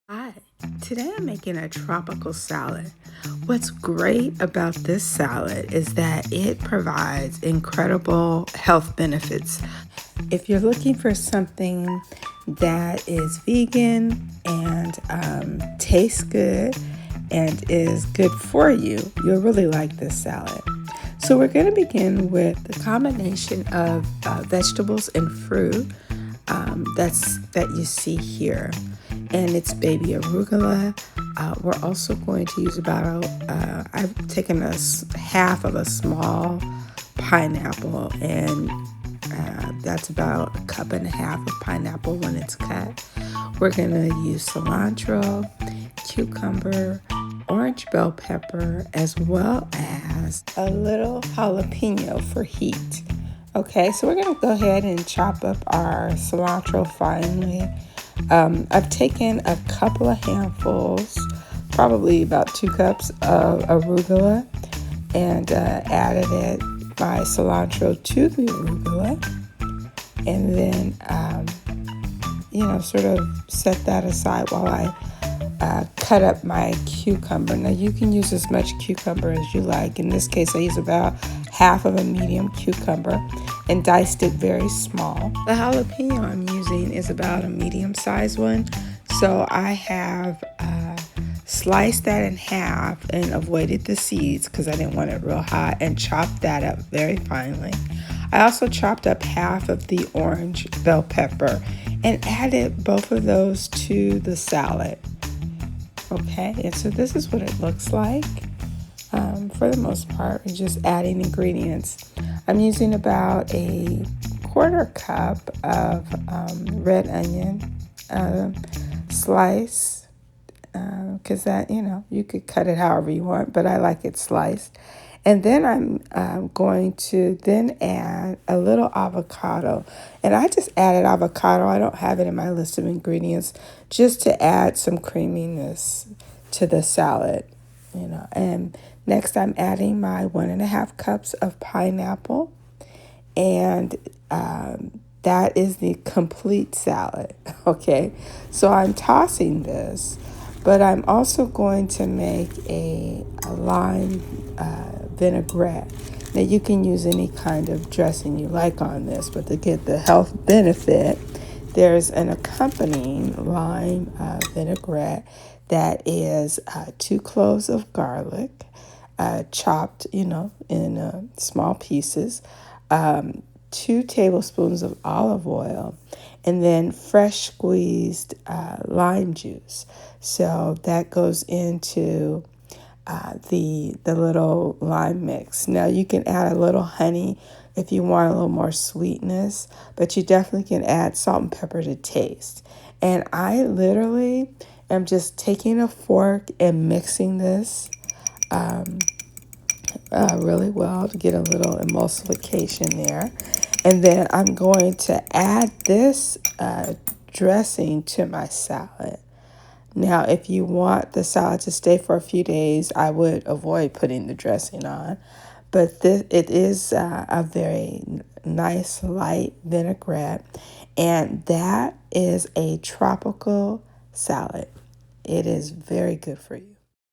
Hi, today I'm making a tropical salad. What's great about this salad is that it provides incredible health benefits. If you're looking for something that is vegan and tastes good and is good for you, you'll really like this salad. So we're going to begin with the combination of vegetables and fruit that you see here, and it's baby arugula. We're also going to use I've taken half of a small pineapple, and that's about a cup and a half of pineapple when it's cut. We're going to use cilantro, cucumber, orange bell pepper, as well as a little jalapeno for heat. Okay, so we're going to go ahead and chop up our cilantro finely. I've taken a couple of handfuls, probably about 2 cups of arugula, and added my cilantro to the arugula, and then sort of set that aside while I cut up my cucumber. Now you can use as much cucumber as you like. In this case, I use about half of a medium cucumber and diced it very small. The jalapeno I'm using is about a medium-sized one, so I have sliced that in half and avoided the seeds because I didn't want it real hot, and chopped that up very finely. I also chopped up half of the orange bell pepper and added both of those to the salad. Okay, and so this is what it looks like. For the most part, we're just adding ingredients. I'm using about a quarter cup of red onion slice, because that, you could cut it however you want, but I like it sliced. And then I'm going to then add a little avocado. And I just added avocado. I don't have it in my list of ingredients, just to add some creaminess to the salad, And next I'm adding my 1.5 cups of pineapple. And that is the complete salad, okay? So I'm tossing this, but I'm also going to make a lime vinaigrette. Now you can use any kind of dressing you like on this, but to get the health benefit, there's an accompanying lime vinaigrette that is 2 cloves of garlic, chopped, in small pieces, 2 tablespoons of olive oil, and then fresh squeezed lime juice. So that goes into the little lime mix. Now you can add a little honey if you want a little more sweetness, but you definitely can add salt and pepper to taste. And I literally am just taking a fork and mixing this really well to get a little emulsification there. And then I'm going to add this dressing to my salad. Now, if you want the salad to stay for a few days, I would avoid putting the dressing on. But it is a very nice light vinaigrette, and that is a tropical salad. It is very good for you.